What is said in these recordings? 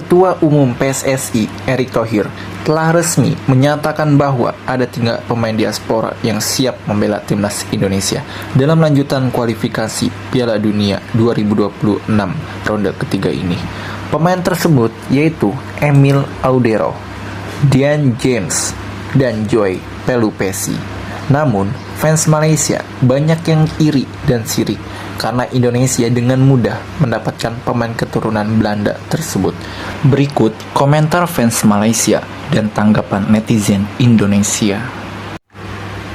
Ketua Umum PSSI, Erick Thohir, telah resmi menyatakan bahwa ada 3 pemain diaspora yang siap membela timnas Indonesia dalam lanjutan kualifikasi Piala Dunia 2026 ronde ketiga ini. Pemain tersebut yaitu Emil Audero, Dian James, dan Joy Pelupesi. Namun, fans Malaysia banyak yang iri dan sirik karena Indonesia dengan mudah mendapatkan pemain keturunan Belanda tersebut. Berikut komentar fans Malaysia dan tanggapan netizen Indonesia.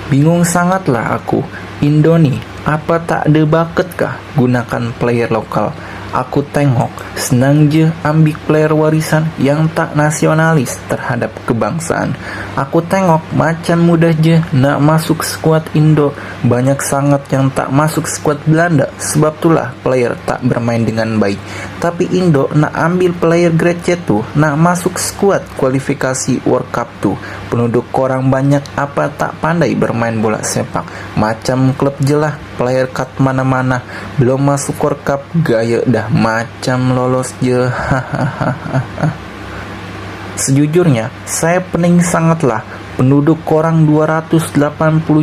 Bingung sangatlah aku, Indoni, apa tak ada baket kah gunakan player lokal? Aku tengok, senang je ambil player warisan yang tak nasionalis terhadap kebangsaan. Aku tengok macam mudah je nak masuk skuad Indo. Banyak sangat yang tak masuk skuad Belanda. Sebab itulah player tak bermain dengan baik. Tapi Indo nak ambil player grade C tu, nak masuk skuad kualifikasi World Cup tu. Penduduk korang banyak apa tak pandai bermain bola sepak. Macam klub je lah, player kat mana-mana. Belum masuk World Cup, gaya dah macam lolos je. Sejujurnya, saya pening sangatlah. Penduduk korang 280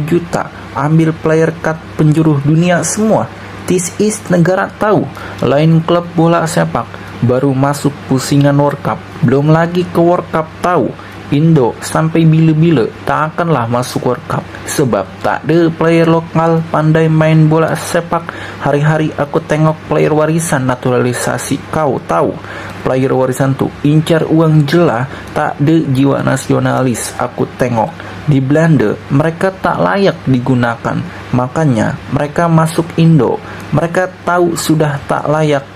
juta, ambil player kat penjuru dunia semua. This is negara tahu, lain klub bola sepak. Baru masuk pusingan World Cup, belum lagi ke World Cup tahu. Indo sampai bila-bila tak akanlah masuk World Cup sebab tak ada player lokal pandai main bola sepak. Hari-hari aku tengok player warisan naturalisasi. Kau tahu, player warisan tu incar uang jelah, tak ada jiwa nasionalis. Aku tengok di Belanda mereka tak layak digunakan, makanya mereka masuk Indo. Mereka tahu sudah tak layak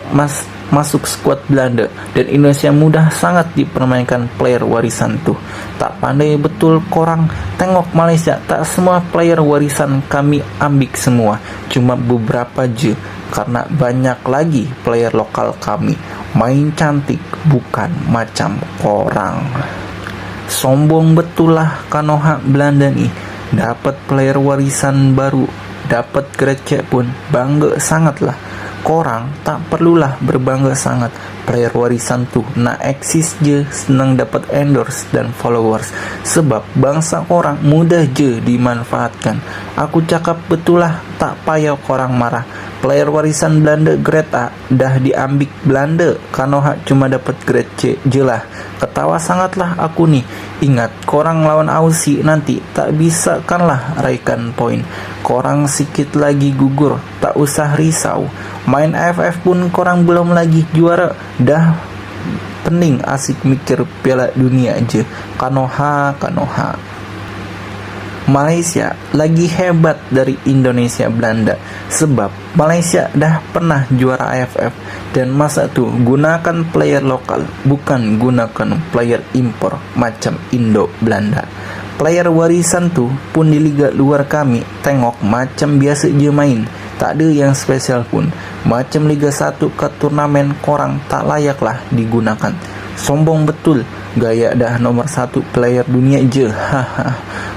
masuk skuad Belanda dan Indonesia mudah sangat dipermainkan player warisan tuh. Tak pandai betul korang. Tengok Malaysia, tak semua player warisan kami ambil semua, cuma beberapa je karena banyak lagi player lokal kami main cantik, bukan macam korang. Sombong betul lah Kanoha Belanda nih, dapat player warisan baru, dapat grade C pun bangga sangatlah. Korang tak perlulah berbangga sangat. Player warisan tuh nak eksis je, senang dapat endorse dan followers. Sebab bangsa korang mudah je dimanfaatkan. Aku cakap betul lah, tak payah korang marah. Player warisan Belanda grade A dah diambil Belanda, Kanoha cuma dapat grade C je lah. Ketawa sangatlah aku nih. Ingat, korang lawan Aussie nanti tak bisa kanlah raikan poin. Korang sikit lagi gugur, tak usah risau. Main AFF pun korang belum lagi juara, dah pening asik mikir Piala Dunia je. Kanoha. Malaysia lagi hebat dari Indonesia Belanda sebab Malaysia dah pernah juara AFF dan masa tu gunakan player lokal, bukan gunakan player impor macam Indo Belanda. Player warisan tu pun di liga luar kami tengok macam biasa je main, tak ada yang spesial pun. Macam Liga 1 ke turnamen korang tak layak lah digunakan. Sombong betul, gaya dah nomor 1 player dunia je.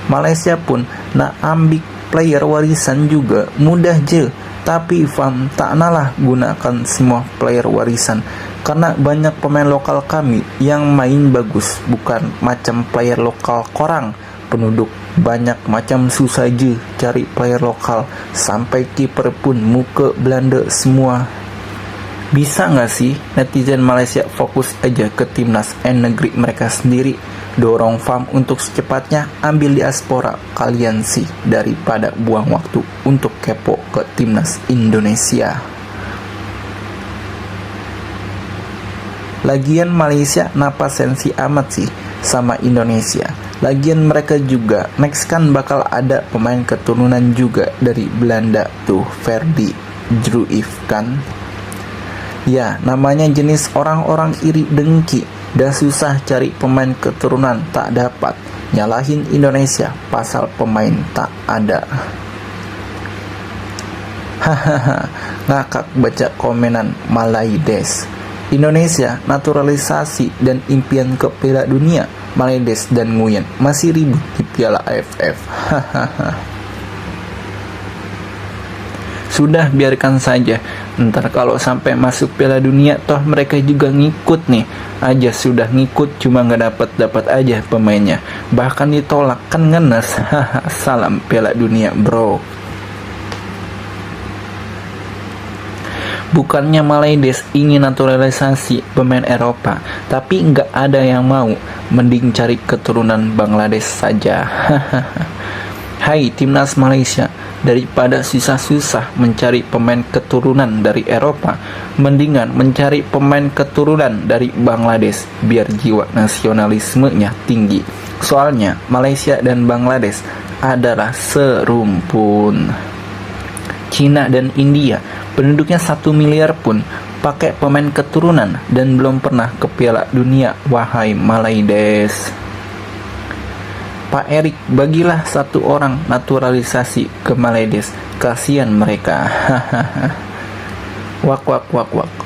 Malaysia pun nak ambil player warisan juga mudah je. Tapi FAM tak nalah gunakan semua player warisan karena banyak pemain lokal kami yang main bagus, bukan macam player lokal korang. Penduduk banyak macam susah je cari player lokal, sampai kiper pun muka Belanda semua. Bisa gak sih netizen Malaysia fokus aja ke timnas negeri mereka sendiri? Dorong FAM untuk secepatnya ambil diaspora kalian sih, daripada buang waktu untuk kepo ke timnas Indonesia. Lagian Malaysia napa sensi amat sih sama Indonesia. Lagian mereka juga next kan bakal ada pemain keturunan juga dari Belanda tuh, Ferdi Druif kan. Ya, namanya jenis orang-orang iri dengki. Dah susah cari pemain keturunan tak dapat, nyalahin Indonesia pasal pemain tak ada. Hahaha, ngakak baca komenan Malaides. Indonesia naturalisasi dan impian ke Piala Dunia. Malaides dan Nguyen masih ribut di Piala AFF. Hahaha. Sudah, biarkan saja. Ntar kalau sampai masuk Piala Dunia, toh mereka juga ngikut nih. Aja sudah ngikut, cuma nggak dapat aja pemainnya. Bahkan ditolak, kan ngenes. Haha, salam Piala Dunia, bro. Bukannya Malaides ingin naturalisasi pemain Eropa, tapi nggak ada yang mau. Mending cari keturunan Bangladesh saja. Hai timnas Malaysia, daripada susah-susah mencari pemain keturunan dari Eropa, mendingan mencari pemain keturunan dari Bangladesh, biar jiwa nasionalismenya tinggi. Soalnya Malaysia dan Bangladesh adalah serumpun. Cina dan India, penduduknya 1 miliar pun pakai pemain keturunan dan belum pernah ke Piala Dunia, wahai Malaides. Pak Erik, bagilah 1 orang naturalisasi ke Malaides, kasihan mereka. Wak.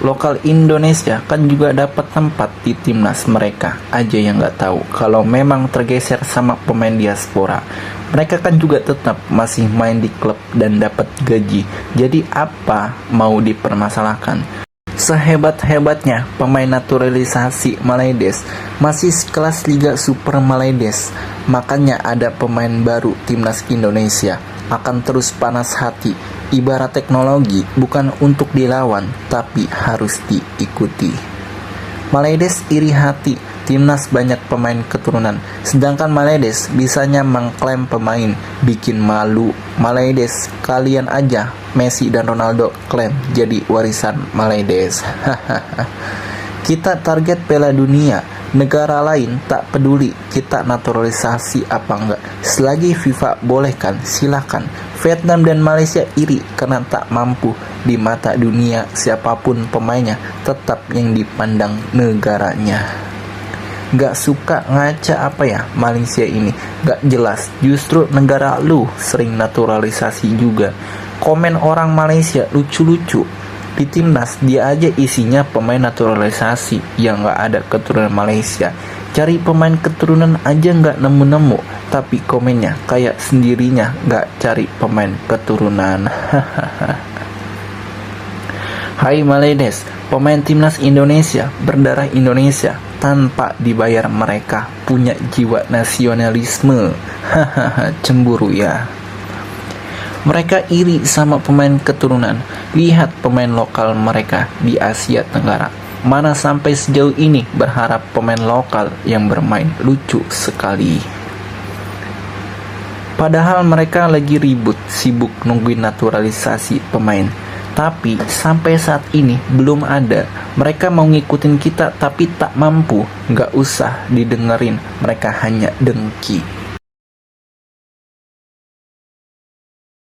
Lokal Indonesia kan juga dapat tempat di timnas mereka, aja yang nggak tahu kalau memang tergeser sama pemain diaspora. Mereka kan juga tetap masih main di klub dan dapat gaji. Jadi apa mau dipermasalahkan? Sehebat-hebatnya pemain naturalisasi Malaides, masih sekelas Liga Super Malaides. Makanya ada pemain baru timnas Indonesia akan terus panas hati. Ibarat teknologi, bukan untuk dilawan, tapi harus diikuti. Malaides iri hati, timnas banyak pemain keturunan, sedangkan Malaides bisanya mengklaim pemain, bikin malu. Malaides, kalian aja Messi dan Ronaldo klaim jadi warisan Malaides. Kita target Piala Dunia, negara lain tak peduli kita naturalisasi apa enggak. Selagi FIFA bolehkan, silakan. Vietnam dan Malaysia iri karena tak mampu. Di mata dunia, siapapun pemainnya tetap yang dipandang negaranya. Gak suka ngaca apa ya Malaysia ini, gak jelas. Justru negara lu sering naturalisasi juga. Komen orang Malaysia lucu-lucu. Di timnas dia aja isinya pemain naturalisasi yang gak ada keturunan Malaysia. Cari pemain keturunan aja gak nemu-nemu, tapi komennya kayak sendirinya gak cari pemain keturunan. Hai Malaides, pemain timnas Indonesia berdarah Indonesia tanpa dibayar, mereka punya jiwa nasionalisme. Hahaha, cemburu ya. Mereka iri sama pemain keturunan. Lihat pemain lokal mereka di Asia Tenggara. Mana sampai sejauh ini berharap pemain lokal yang bermain lucu sekali. Padahal mereka lagi ribut, sibuk nungguin naturalisasi pemain. Tapi sampai saat ini belum ada. Mereka mau ngikutin kita tapi tak mampu. Gak usah didengerin, mereka hanya dengki.